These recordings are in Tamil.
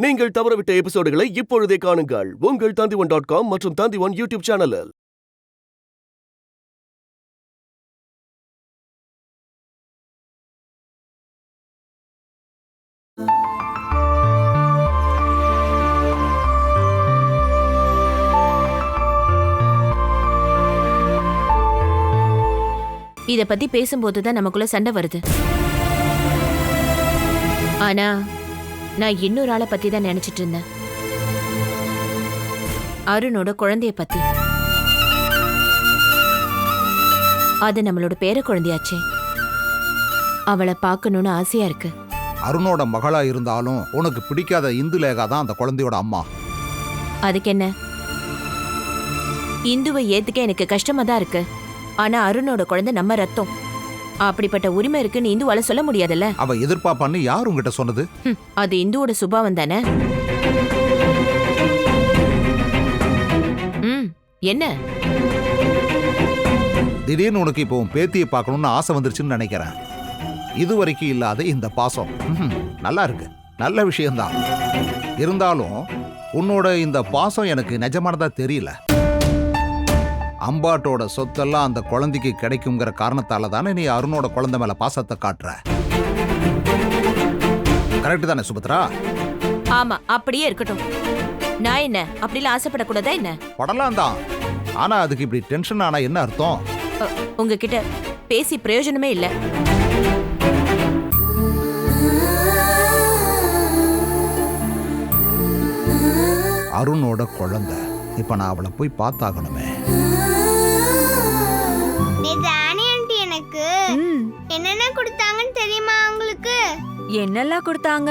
நீங்கள் தவறவிட்ட எபிசோடுகளை இப்பொழுதே காணுங்கள் உங்கள் Tandivan.com மற்றும் Tandivan யூடியூப் சேனலில். இத பத்தி பேசும்போதுதான் நமக்குள்ள சண்டை வருது. ஆனா நான் இன்னொரு ஆளை பத்தி தான் நினைச்சிட்டு இருந்தேன். அருணோட குழந்தைய பத்தி. அது நம்மளோட பேர குழந்தையாச்சே. அவளை பார்க்கணும்னு ஆசையா இருக்கு. அருணோட மகளா இருந்தாலும் உனக்கு பிடிக்காத இந்துலேகா தான் அந்த குழந்தையோட அம்மா. அதுக்கு என்ன? இந்துவை ஏத்துக்க எனக்கு கஷ்டமா தான் இருக்கு. ஆனா அருணோட குழந்தை நம்ம ரத்தம். அப்படிப்பட்ட உரிமை இருக்குன்னு இந்துவால சொல்ல முடியாதுல்ல. அவ எதிர்பார்ப்பான்னு யார் உங்ககிட்ட சொன்னது? அது இந்துவோட சுபாவம் தானே. என்ன திடீர்னு உனக்கு இப்போ உன் பேத்தியை பார்க்கணும்னு ஆசை வந்துருச்சுன்னு நினைக்கிறேன். இதுவரைக்கும் இல்லாத இந்த பாசம் நல்லா இருக்கு, நல்ல விஷயம்தான். இருந்தாலும் உன்னோட இந்த பாசம் எனக்கு நிஜமானதா தெரியல. அம்பாட்டோட சொத்தெல்லாம் அந்த குழந்தைக்கு கிடைக்குங்கிற காரணத்தால தானே நீ அருணோட குழந்தை மேல பாசத்தை காட்டுற. கரெக்ட் தானே சுபத்ரா? ஆமா, அப்படியே இருக்கட்டும். நான் என்ன அப்படிலாம் ஆசைப்படக்கூடாதா என்ன? படலாம் தான். ஆனா அதுக்கு இப்படி டென்ஷன் ஆனா என்ன அர்த்தம்? உங்ககிட்ட பேசி பிரயோஜனமே இல்ல. அருணோட குழந்தை, இப்ப நான் அவளை போய் பார்த்தாகணுமே. எனக்கு என்னென்ன கொடுத்தாங்கன்னு தெரியுமா உங்களுக்கு? என்னெல்லாம் கொடுத்தாங்க?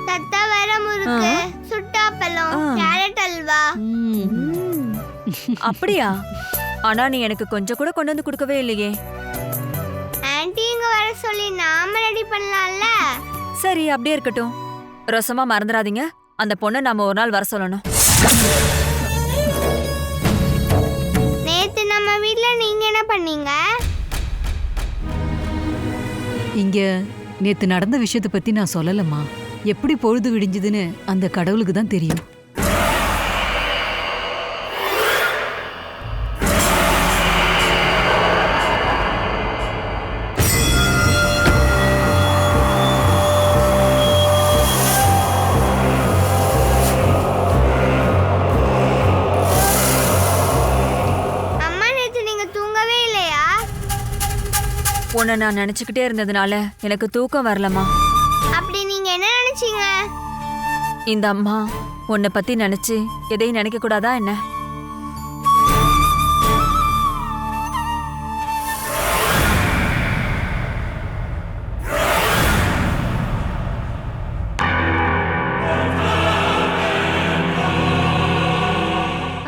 தத்தா வர முறுக்கு, சுட்டாப்பழம், கேரட் அல்வா. அப்படியா? ஆனா நீ எனக்கு கொஞ்சம் கூட கொண்டு வந்து கொடுக்கவே இல்லையே. ஆன்ட்டி இங்க வர சொல்லி நாம ரெடி பண்ணலாம்ல. சரி, அப்படியே இருக்கட்டும். ரசமா மறந்துடாதீங்க, அந்த பொண்ணை நாம ஒரு நாள் வர சொல்லணும். நேத்து நம்ம வீட்ல நீங்க என்ன பண்ணீங்க? இங்க நேத்து நடந்த விஷயத்தை பத்தி நான் சொல்லலம்மா. எப்படி பொழுது விடிஞ்சதுன்னு அந்த கடவுளுக்கு தான் தெரியும். உன்னை நான் நினைச்சுக்கிட்டே இருந்ததுனால எனக்கு தூக்கம் வரலம்மா. அப்படி நீங்க என்ன நினைச்சீங்க? இந்த அம்மா உன்னை பத்தி நினைச்சு எதையும் நினைக்க கூடாதா என்ன?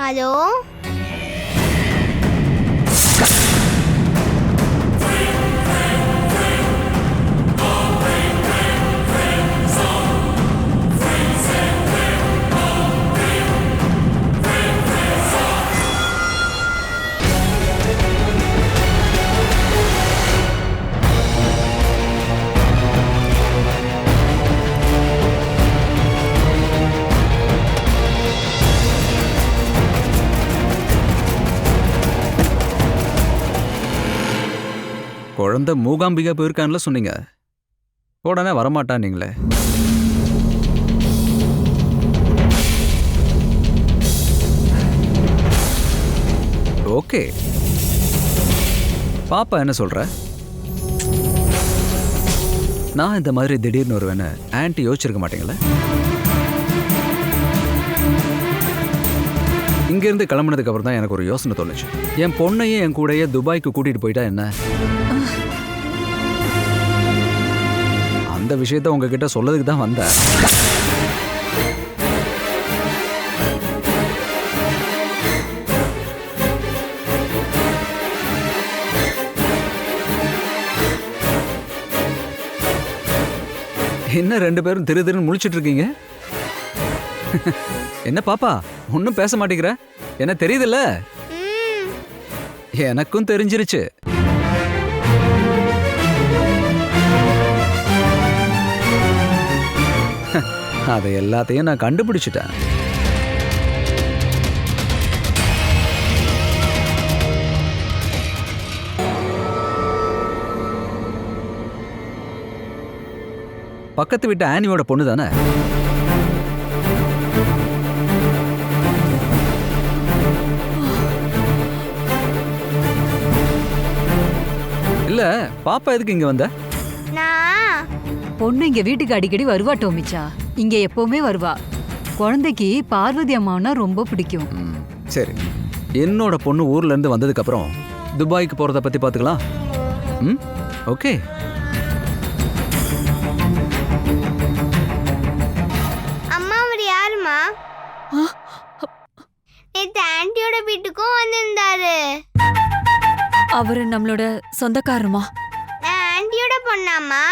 ஹலோ, குழந்தை மூகாம்பிகா போயிருக்கான்ல சொன்னீங்க, உடனே வரமாட்டான் நீங்களே. ஓகே, பாப்பா என்ன சொல்ற? நான் இந்த மாதிரி திடீர்னு வருவேன்னு ஆன்ட்டி யோசிச்சிருக்க மாட்டீங்களா? இங்கேருந்து கிளம்புனதுக்கு அப்புறம் தான் எனக்கு ஒரு யோசனை தோணுச்சு. என் பொண்ணையும் என் கூடயே துபாய்க்கு கூட்டிட்டு போயிட்டா என்ன? அந்த விஷயத்த உங்ககிட்ட சொல்லதுக்கு தான் வந்தேன். என்ன ரெண்டு பேரும் திரு திருன்னு முழிச்சிட்டு இருக்கீங்க? என்ன பாப்பா ஒன்னும் பேச மாட்டேங்கிற? என்ன தெரியுதுல்ல? எனக்கும் தெரிஞ்சிருச்சு. அதை எல்லாத்தையும் நான் கண்டுபிடிச்சிட்டேன். பக்கத்து வீட்டு ஆனியோட பொண்ணு தானே? இல்ல, பாப்பா எதுக்கு இங்க வந்த? நான் பொண்ணு இங்க வீட்டுக்கு அடிக்கடி வருவா டோமிச்சா. இங்க எப்பவுமே வருவா. குழந்தைக்கு பார்வதி அம்மானா ரொம்ப பிடிக்கும். சரி, என்னோட பொண்ணு ஊர்ல இருந்து வந்ததுக்கு அப்புறம் துபாய்க்கு போறத பத்தி பாத்துக்கலாம். ஓகே. அம்மா அவர் யாருமா? நேத்து ஆன்ட்டியோட வீட்டுக்கும் வந்திருந்தாரு. அவரு நம்மளோட சொந்தக்காரமா? நான் ஆன்ட்டியோட பொண்ணாமா?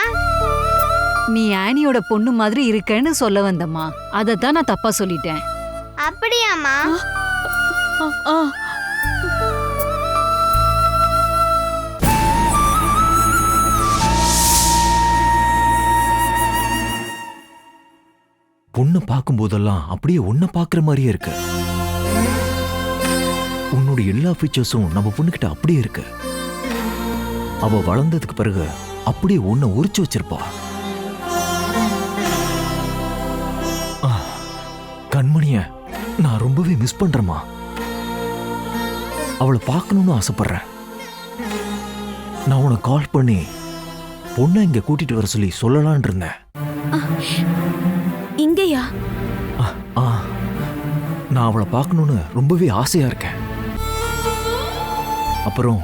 நீ ஆனியோட பொண்ணு மாதிரி இருக்கேன்னு சொல்ல வந்தம்மா. அதைத்தான் நான் தப்பா சொல்லிட்டேன். அப்படியாம்மா? பொண்ணு பார்க்கும்போதெல்லாம் அப்படியே உன்னை பார்க்குற மாதிரியே இருக்கு. உன்னோட எல்லா ஃபீச்சர்ஸும் நம்ம பொண்ணுகிட்ட அப்படியே இருக்கு. அவ வளர்ந்ததுக்கு பிறகு அப்படியே உன்னை உரிச்சு வச்சிருப்பா. கண்மணிய நான் ரொம்பவே மிஸ் பண்றேம்மா. அவளை பார்க்கணும்னு ஆசைப்படுறேன். நான் உனக்கு கால் பண்ணி பொண்ணை இங்க கூட்டிட்டு வர சொல்லி சொல்லலான் இருந்தேன். இங்கயா? நான் அவளை பார்க்கணும்னு ரொம்பவே ஆசையா இருக்கேன். அப்புறம்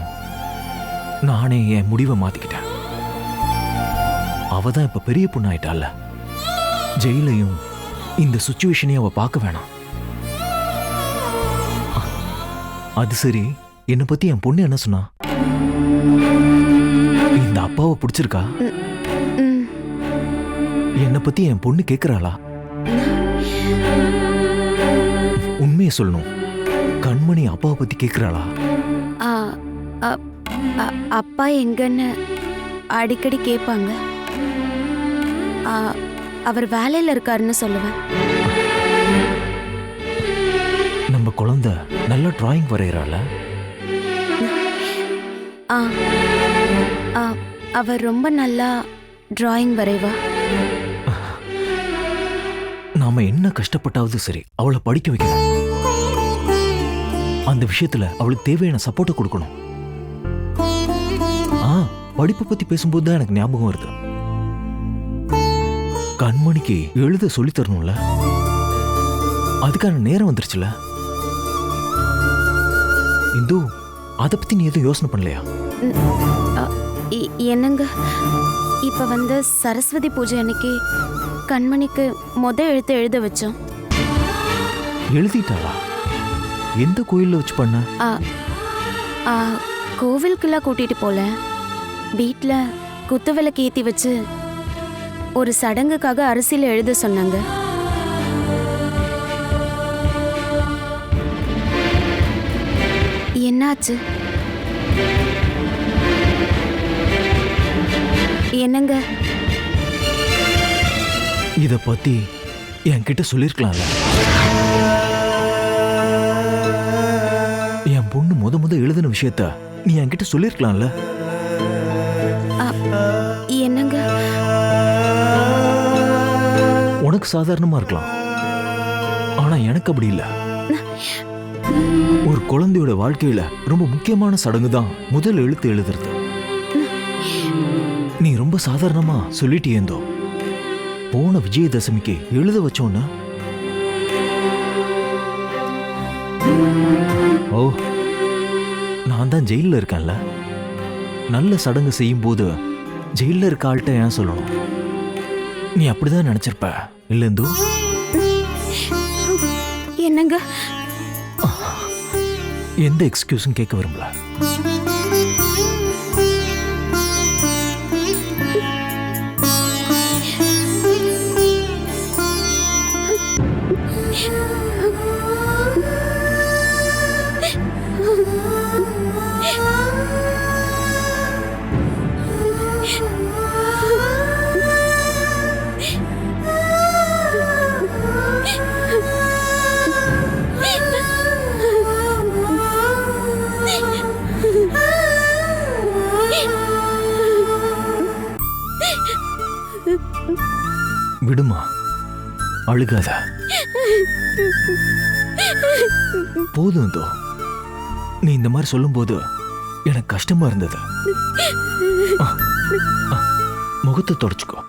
நானே என் முடிவை மாத்திக்கிட்டேன். அவ தான் இப்ப பெரிய பொண்ணாயிட்டால. ஜெயிலையும் இந்த சுச்சுவேஷனையும் அவ பார்க்க வேணாம். அது சரி, என்னை பத்தி என் பொண்ணு என்ன சொன்னா? இந்த அப்பாவை பிடிச்சிருக்கா? என்னை பத்தி என் பொண்ணு கேக்குறாளா? உண்மையை சொல்லணும். கண்மணி அப்பாவை பத்தி கேக்குறாளா? அப்பா எங்கன்னு அடிக்கடி கேட்பாங்க. அவர் வேலையில இருக்காருன்னு சொல்லுவேன். நம்ம குழந்தை நல்ல டிராயிங் வரையறாள? அவர் ரொம்ப நல்லா டிராயிங் வரைவா. நாம என்ன கஷ்டப்பட்டாவது சரி அவளை படிக்க வைக்கணும். அந்த விஷயத்துல அவளுக்கு தேவையான சப்போர்ட்டை கொடுக்கணும். படிப்பை பத்தி பேசும்போது தான் எனக்கு ஞாபகம் வருது. கண்மணிக்கு எழுத சொல்லி தரணும்ல, அதுக்கான நேரம் வந்துருச்சுல. இந்து, அத பத்தி நீ எதுவும் யோசனை பண்ணலையா? என்னங்க, இப்ப சரஸ்வதி பூஜை அன்னைக்கு கண்மணிக்கு எழுத்து எழுத வச்சோம். எழுதிட்டாளா? எந்த கோயில்ல வச்சு பண்ண? கோவிலுக்குலாம் கூட்டிட்டு போல, வீட்ல குத்துவிளக்கு ஏத்தி வச்சு ஒரு சடங்குக்காக அரிசியில எழுத சொன்னாங்க. என்னாச்சு? என்னங்க? இத பத்தி என்கிட்ட சொல்லிருக்கலாம்ல. என் பொண்ணு முத எழுதின விஷயத்த நீ என்கிட்ட சொல்லிருக்கலாம்ல. என்னங்க? உனக்கு சாதாரணமா இருக்கலாம், ஆனா எனக்கு அப்படி இல்ல. ஒரு குழந்தையோட வாழ்க்கையில ரொம்ப முக்கியமான சடங்கு தான் முதல் எழுத்து எழுதுறது. நீ ரொம்ப சாதாரணமா சொல்லிட்டியேந்தோ. போன விஜயதசமிக்கு எழுத வச்சோன்னு ஓ, நான் தான் ஜெயில இருக்கேன்ல. நல்ல சடங்கு செய்யும் போது ஜெயில இருக்க ஆள்கிட்ட ஏன் சொல்லணும்? நீ அப்படிதான் நினைச்சிருப்ப இல்ல இந்து? என்னங்க? எந்த எக்ஸ்கியூஸும் கேட்க விரும்பல. அழுகாத. போதும் இந்து. நீ இந்த மாதிரி சொல்லும்போது எனக்கு கஷ்டமா இருந்தது. முகத்தை தொடச்சுக்கோ.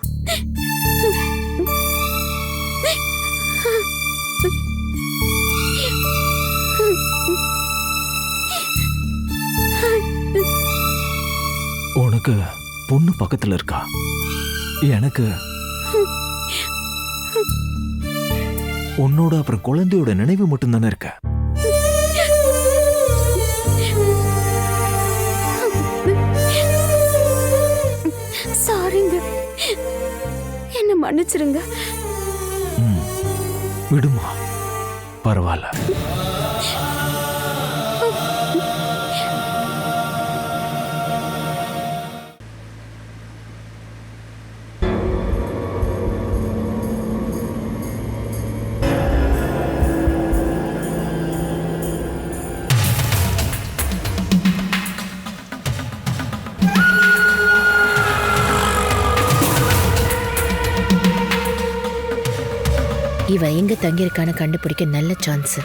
உனக்கு பொண்ணு பக்கத்துல இருக்கா, எனக்கு உன்னோட அப்புறம் குழந்தையோட நினைவு மட்டும்தானே இருக்க. சாரிங்க, என்ன மன்னிச்சிருங்க. விடுமா, பரவாயில்ல. இவ எங்க தங்கியிருக்கான கண்டுபிடிக்க நல்ல சான்ஸ்.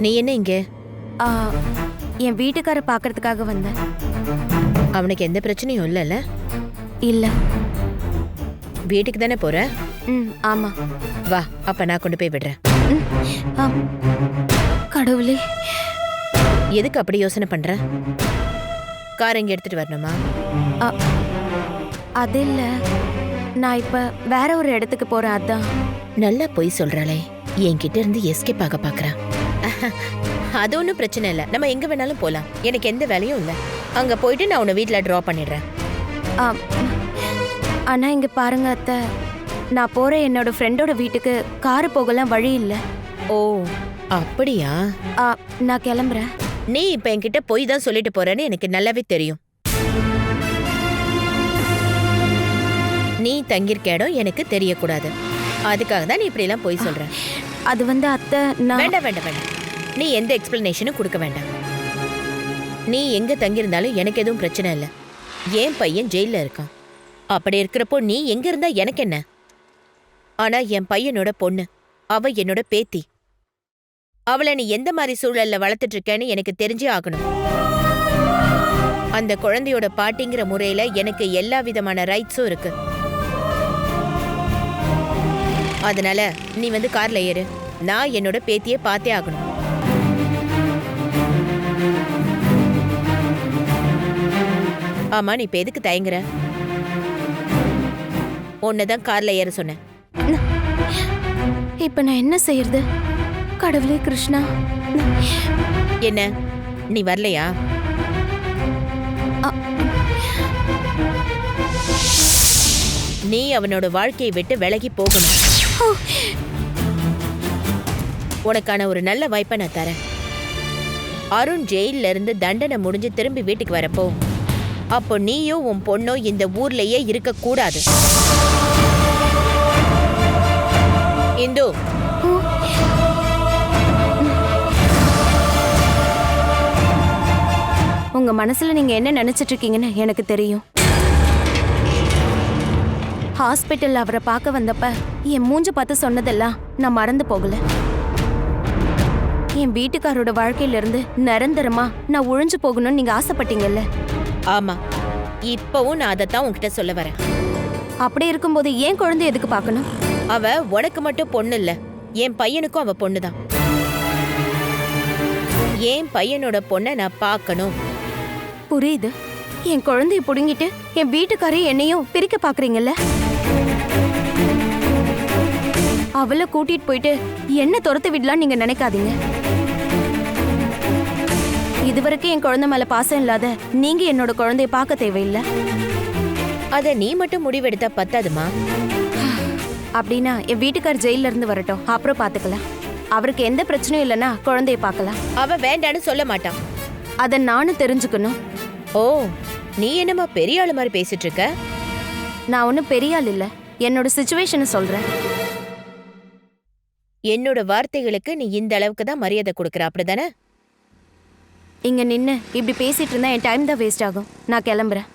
நீ என்ன இங்க? என் வீட்டுக்கார பாக்குறதுக்காக வந்தேன். அவனுக்கு எந்த பிரச்சனையும் இல்லைல்ல? இல்ல. வீட்டுக்கு தானே போற? ஆமா. வா, அப்ப நான் கொண்டு போய் விடுறேன். கடவுளே, எதுக்கு அப்படி யோசனை பண்ற? கார் எங்க எடுத்துட்டு வரணுமா? அது இல்ல, நான் இப்ப வேற ஒரு இடத்துக்கு போறேன். அதான். நல்லா பொய் சொல்றாளே, என்கிட்ட இருந்து எஸ்கேப் ஆக பாக்குறா. அது ஒன்றும் பிரச்சனை இல்லை, நம்ம எங்க வேணாலும் போலாம். எனக்கு எந்த வேலையும் இல்லை. அங்க போயிட்டு நான் உன்னை வீட்டில் ட்ராப் பண்ணிடுறேன். ஆனா இங்க பாருங்க அத்தை, நான் போற என்னோட ஃப்ரெண்டோட வீட்டுக்கு காரு போகலாம் வழி இல்லை. ஓ அப்படியா? நான் கிளம்புறேன். நீ இப்ப என்கிட்ட பொய் தான் சொல்லிட்டு போறேன்னு எனக்கு நல்லாவே தெரியும். நீ தங்கியிருக்க இடம் எனக்கு தெரியக்கூடாது. அதுக்காக தான் நீ இப்படி எல்லாம் பொய் சொல்ற. அது வந்து அத்தை, நான் வேண்டாம் வேண்டாம் வேண்டாம், நீ எந்த எக்ஸ்பிளனேஷனும் கொடுக்க வேண்டாம். நீ எங்க தங்கியிருந்தாலும் எனக்கு எதுவும் பிரச்சனை இல்லை. என் பையன் ஜெயில இருக்கான். அப்படி இருக்கிறப்போ நீ எங்க இருந்தா எனக்கு என்ன? ஆனா என் பையனோட பொண்ணு, அவ என்னோட பேத்தி. அவளை நீ எந்த மாதிரி சூழல்ல வளர்த்துட்டு இருக்கேன்னு எனக்கு தெரிஞ்சே ஆகணும். அந்த குழந்தையோட பாட்டிங்கிற முறையில எனக்கு எல்லா விதமான ரைட்ஸும் இருக்கு. அதனால நீ வந்து கார்ல ஏறு. நான் என்னோட பேத்தியை பார்த்தே ஆகணும். ஆமா, நீ இப்ப எதுக்கு தயங்குற? உன்னதான் கார்ல ஏற சொன்னேன். இப்ப நான் என்ன செய்யறது? கடவுளே கிருஷ்ணா. என்ன, நீ வரலையா? நீ அவனோட வாழ்க்கையை விட்டு விலகி போகணும். உனக்கான ஒரு நல்ல வாய்ப்பை நான் தரேன். அருண் ஜெயில இருந்து தண்டனை முடிஞ்சு திரும்பி வீட்டுக்கு வரப்போ, அப்போ நீயோ உன் பொண்ணோ இந்த ஊர்லயே இருக்க கூடாது. இந்து, உங்க மனசுல நீங்க என்ன நினைச்சிட்டு இருக்கீங்கன்னு எனக்கு தெரியும். ஹாஸ்பிட்டல் அவரை பார்க்க வந்தப்ப என் மூஞ்ச பார்த்து சொன்னதெல்லாம் நான் மறந்து போகல. என் வீட்டுக்காரோட வாழ்க்கையில இருந்து நிரந்தரமா நான் ஒழிஞ்சு போகணும்னு நீங்க ஆசைப்பட்டீங்கல்ல? ஆமா, இப்பவும் நான் அதைத்தான் உன்கிட்ட சொல்ல வரேன். அப்படி இருக்கும்போது ஏன் குழந்தை எதுக்கு பார்க்கணும்? அவ உனக்கு மட்டும் பொண்ணு இல்ல, என் பையனுக்கும் அவ பொண்ணுதான். என் பையனோட பொண்ணை நான் பார்க்கணும். புரியுது. என் குழந்தைய புடுங்கிட்டு என் வீட்டுக்காரையும் என்னையும் பிரிக்க பாக்குறீங்கல்ல? அவளை கூட்டிட்டு போயிட்டு என்ன துரத்து விடலாம் நீங்க நினைக்காதீங்க. இதுவரைக்கும் என் குழந்தை மேல பாசம் இல்லாத நீங்க என்னோட குழந்தைய பார்க்க தேவையில்லை. அத நீ மட்டும் முடிவெடுத்தா பத்தாதுமா. அப்படின்னா என் வீட்டுக்கார் ஜெயில இருந்து வரட்டும், அப்புறம் பாத்துக்கலாம். அவருக்கு எந்த பிரச்சனையும் இல்லைன்னா குழந்தைய பார்க்கலாம். அவ வேண்டான்னு சொல்ல மாட்டான். அத நானும் தெரிஞ்சுக்கணும். ஓ, நீ என்னம்மா பெரிய ஆளு மாதிரி பேசிட்டு இருக்க? நான் ஒன்றும் பெரிய ஆள் இல்லை, என்னோட சுச்சுவேஷனை சொல்றேன். என்னோட வார்த்தைகளுக்கு நீ இந்த அளவுக்கு தான் மரியாதை கொடுக்கற, அப்படிதானே? இங்க நின்று இப்படி பேசிட்டு இருந்தா என் டைம் தான் வேஸ்ட் ஆகும். நான் கிளம்புறேன்.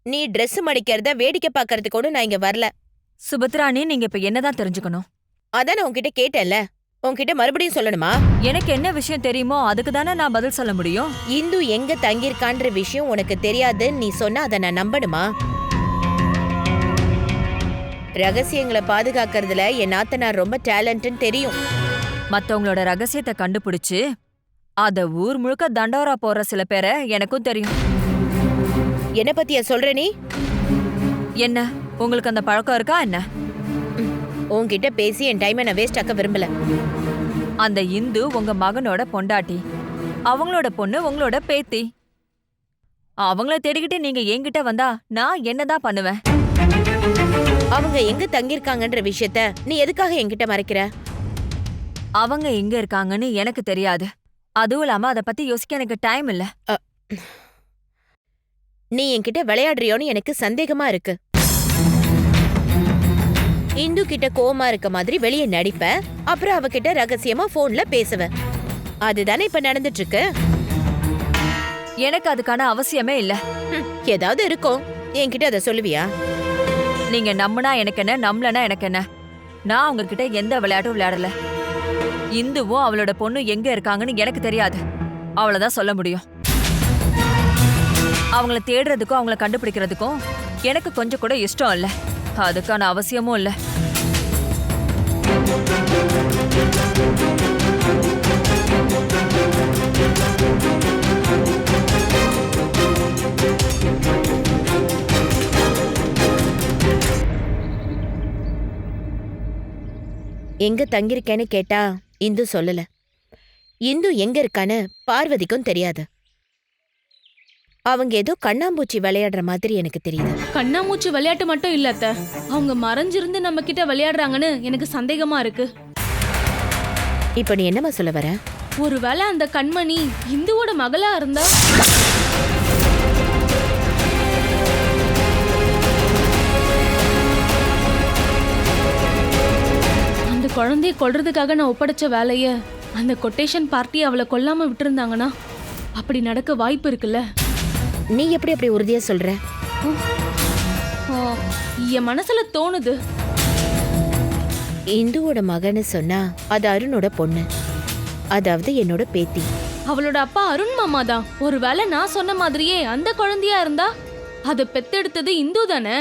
நீ Dress மடிக்கிறத வேடிக்கை பார்க்கறதுக்கு கூட நான் இங்க வரல. சுபத்ராணி, நீங்க இப்ப என்னதான் தெரிஞ்சுக்கணும்? அதான் நான் உன்கிட்ட கேட்டேன்ல, உன்கிட்ட மறுபடியும் சொல்லணுமா? எனக்கு என்ன விஷயம் தெரியுமோ அதுக்கு தானே நான் பதில் சொல்ல முடியும். இந்து எங்க தங்கியிருக்கான்ற விஷயம் உனக்கு தெரியாதுன்னு நீ சொன்னா அதை நான் நம்பணுமா? ரகசியங்களை பாதுகாக்கிறதுல என் நாத்தனார் ரொம்ப டேலண்ட்னு தெரியும். மத்தவங்களோட ரகசியத்தை கண்டுபிடிச்சு அத ஊர் முழுக்க தண்டோரா போற சில பேரை எனக்கும் தெரியும். என்ன பத்தியா சொல்ற நீ? என்ன, உங்களுக்கு அந்த பழக்கம் இருக்கா என்ன? உன்கிட்ட பேசி என் டைமை நான் வேஸ்ட் ஆக்க விரும்பல. அந்த இந்து உங்க மகனோட பொண்டாட்டி, அவங்களோட பொண்ணு உங்களோட பேத்தி. அவங்கள தேடிக்கிட்டு நீங்க என்கிட்ட வந்தா நான் என்னதான் பண்ணுவேன்? அவங்க எங்க தங்கியிருக்காங்கன்ற விஷயத்த நீ எதுக்காக என்கிட்ட மறைக்கிற? அவங்க எங்க இருக்காங்கன்னு எனக்கு தெரியாது. அதுவும் இல்லாம அதை பத்தி யோசிக்க எனக்கு டைம் இல்ல. நீ என்கிட்ட விளையாடுறியோன்னு எனக்கு சந்தேகமா இருக்கு. இந்து கிட்ட கோவமா இருக்க மாதிரி வெளியே நடிப்ப, அப்புறம் அவகிட்ட ரகசியமா போன்ல பேசுவ. அதுதானே இப்ப நடந்துட்டு இருக்கு. எனக்கு அதுக்கான அவசியமே இல்ல. ஏதாவது இருக்கும், என்கிட்ட அதை சொல்லுவியா? நீங்க நம்புனா எனக்கு என்ன, நம்பலனா எனக்கு என்ன? நான் உங்ககிட்ட எந்த விளையாட்டும் விளையாடல. இந்துவும் அவளோட பொண்ணு எங்க இருக்காங்கன்னு எனக்கு தெரியாது, அவ்வளவுதான் சொல்ல முடியும். அவங்கள தேடுறதுக்கும் அவங்கள கண்டுபிடிக்கிறதுக்கும் எனக்கு கொஞ்சம் கூட இஷ்டம் இல்ல, அதுக்கான அவசியமும் இல்ல. எங்க தங்கியிருக்கேன்னு கேட்டா இந்து சொல்லல. இந்து எங்க இருக்கான்னு பார்வதிக்கும் தெரியாது. அவங்க ஏதோ கண்ணாம்பூச்சி விளையாடுற மாதிரி எனக்கு தெரியுது. கண்ணாமூச்சி விளையாட்டு மட்டும் இல்ல அத்தை, அவங்க மறைஞ்சிருந்து நம்ம கிட்ட விளையாடுறாங்கன்னு எனக்கு சந்தேகமா இருக்கு. இப்ப நீ என்னமா சொல்ல வர? ஒருவேளை அந்த கண்மணி இந்துவோட மகளா இருந்தா? அந்த குழந்தைய கொல்றதுக்காக நான் ஒப்படைச்ச வேலைய அந்த கொட்டேஷன் பார்ட்டி அவளை கொல்லாம விட்டுருந்தாங்கன்னா அப்படி நடக்க வாய்ப்பு இருக்குல்ல. நீ எப்படி அப்படி உறுதியா சொல்ற? என் மனசுல தோணுது. இந்துவோட மகன்னு சொன்னா அது அருணோட பொண்ணு, அதாவது என்னோட பேத்தி. அவளோட அப்பா அருண் மாமா தான். ஒருவேளை நான் சொன்ன மாதிரியே அந்த குழந்தையா இருந்தா அதை பெத்தெடுத்தது இந்து தானே.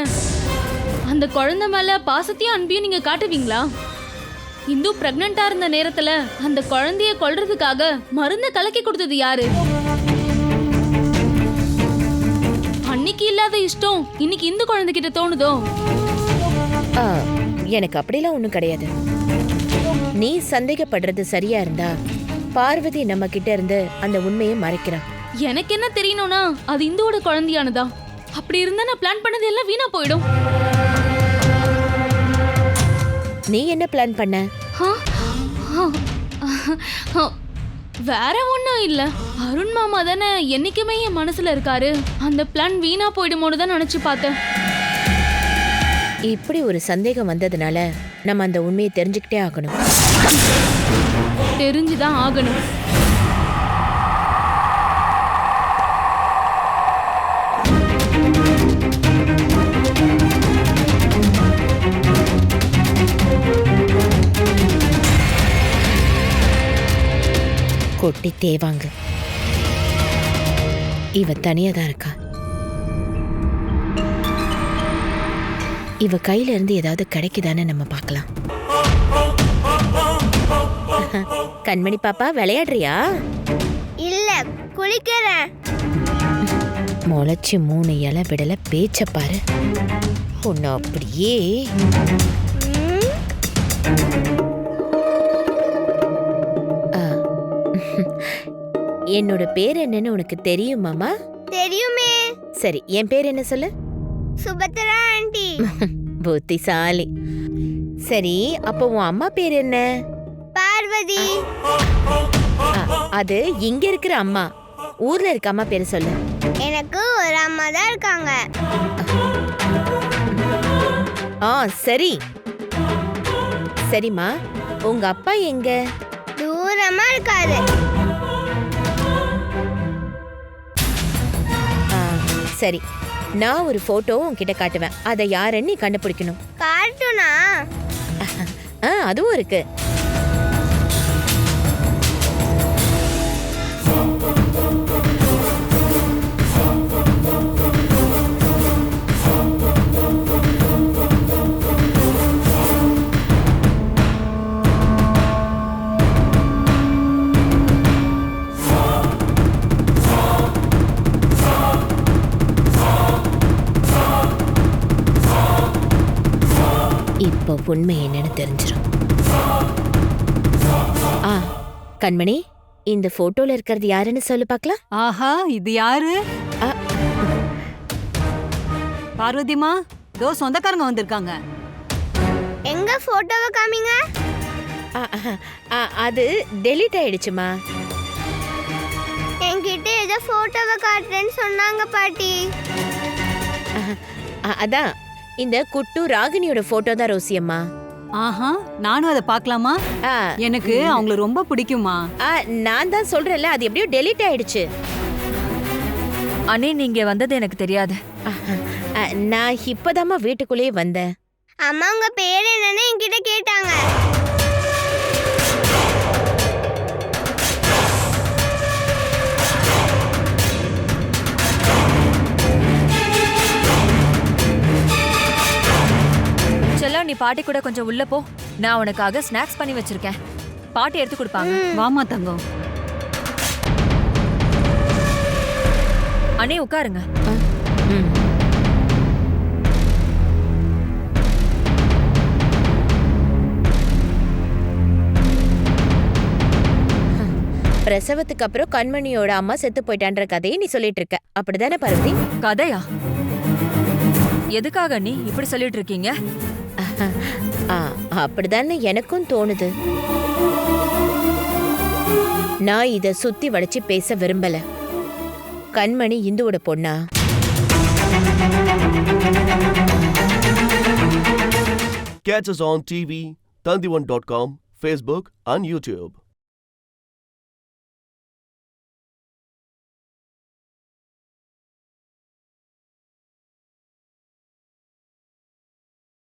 அந்த குழந்தை மேல பாசத்தையும் அன்பையும் நீங்க காட்டுவீங்களா? இந்து பிரெக்னண்டா இருந்த நேரத்துல அந்த குழந்தைய கொல்றதுக்காக மருந்த கலக்கி கொடுத்தது யாரு? அன்னைக்கு இல்லாத இஷ்டம் இன்னைக்கு இந்து குழந்தைகிட்ட தோணுதோ? எனக்கு அப்படிலாம் ஒண்ணும் கிடையாது. நீ சந்தேகப்படுறது சரியா இருந்தா பார்வதி நம்ம கிட்ட இருந்து அந்த உண்மையை மறைக்கிறா. எனக்கு என்ன தெரியணும்னா அது இந்துவோட குழந்தையானதா. அப்படி இருந்தா நான் பிளான் பண்ணது எல்லாம் வீணா போயிடும். நீ என்ன பிளான் பண்ண? வேற ஒண்ணும் இல்ல. அருண் மாமா தானே என்னைக்குமே என் மனசுல இருக்காரு. அந்த பிளான் வீணா போயிடுமோன்னு தான் நினைச்சு பார்த்தேன். இப்படி ஒரு சந்தேகம் வந்ததுனால நம்ம அந்த உண்மையை தெரிஞ்சுக்கிட்டே ஆகணும். தெரிஞ்சுதான் ஆகணும். கொட்டி தேவாங்க. இவ தனியா தான் இருக்கா. இவ கையில இருந்து ஏதாவது கிடைக்குதான்னு நம்ம பார்க்கலாம். கண்மணி பாப்பா, விளையாடுறியா? இல்ல, குளிக்கிறேன். முளைச்சு 3 இலை விடல, பேச்ச பாரு. உன்னை அப்படியே என்னோட பேர் என்னன்னு உனக்கு தெரியுமாமா? தெரியுமே. சரி, என் பேர் என்ன சொல்லு? சுபத்ரா ஆண்டி. புத்திசாலி. சரி, அப்போ உன் அம்மா பேர் என்ன? பார்வதி. அது இங்க இருக்கிற அம்மா. ஊர்ல இருக்க அம்மா பேர் சொல்லு. எனக்கு ஒரு அம்மா தான் இருக்காங்க. சரி சரிம்மா, உங்க அப்பா எங்க? தூரமா இருக்காரு. சரி, நான் ஒரு போட்டோ உன்கிட்ட காட்டுவேன். அதை யாருன்னு நீ கண்டுபிடிக்கணும். கார்ட்டூனா? அதுவும் இருக்கு. இப்போ உண்மை என்னன்னு தெரிஞ்சிடும். கண்மணி, இந்த போட்டோல இருக்கிறது யாருன்னு சொல்லு பார்க்கலாம். ஆஹா, இது யாரு? பார்வதிமா, தோ சொந்தக்காரங்க வந்திருக்காங்க. எங்க போட்டோவை காமிங்க. அது டெலீட் ஆயிடுச்சுமா. என்கிட்ட ஏதோ போட்டோவை காட்டுறேன்னு சொன்னாங்க பாட்டி. அதான் இந்த குட்டு ராகினியோட போட்டோ தான் ரோசியம்மா. ஆஹா, நானும் அதை பார்க்கலாமா? எனக்கு அவங்கள ரொம்ப பிடிக்குமா. நான் தான் சொல்றேன்ல, அது எப்படியோ டெலீட் ஆயிடுச்சு. அண்ணே, நீங்க வந்தது எனக்கு தெரியாது. நான் இப்பதாம்மா வீட்டுக்குள்ளேயே வந்தேன். அம்மா உங்க பேர் என்னன்னு என்கிட்ட கேட்டாங்க. செல்லம், நீ பாட்டி கூட கொஞ்சம் உள்ள போ. நான் உனக்காக ஸ்நாக்ஸ் பண்ணி வச்சிருக்கேன். பாட்டி எடுத்து கொடுப்பாங்க. வாமா தங்கம். அண்ணே, உட்காருங்க. பிரசவத்துக்கு அப்புறம் கண்மணியோட அம்மா செத்து போயிட்டான்ற கதையை நீ சொல்லிட்டு இருக்க, அப்படிதானே பார்வதி? கதையா? எதுக்காக நீ இப்படி சொல்லிட்டு இருக்கீங்க? அப்படிதானே எனக்கும் தோணுது. நான் இத சுத்தி வளைச்சு பேச விரும்பல. கண்மணி இந்துவோட பொண்ணா? Catch us on TV, Tandivan.com, Facebook and YouTube.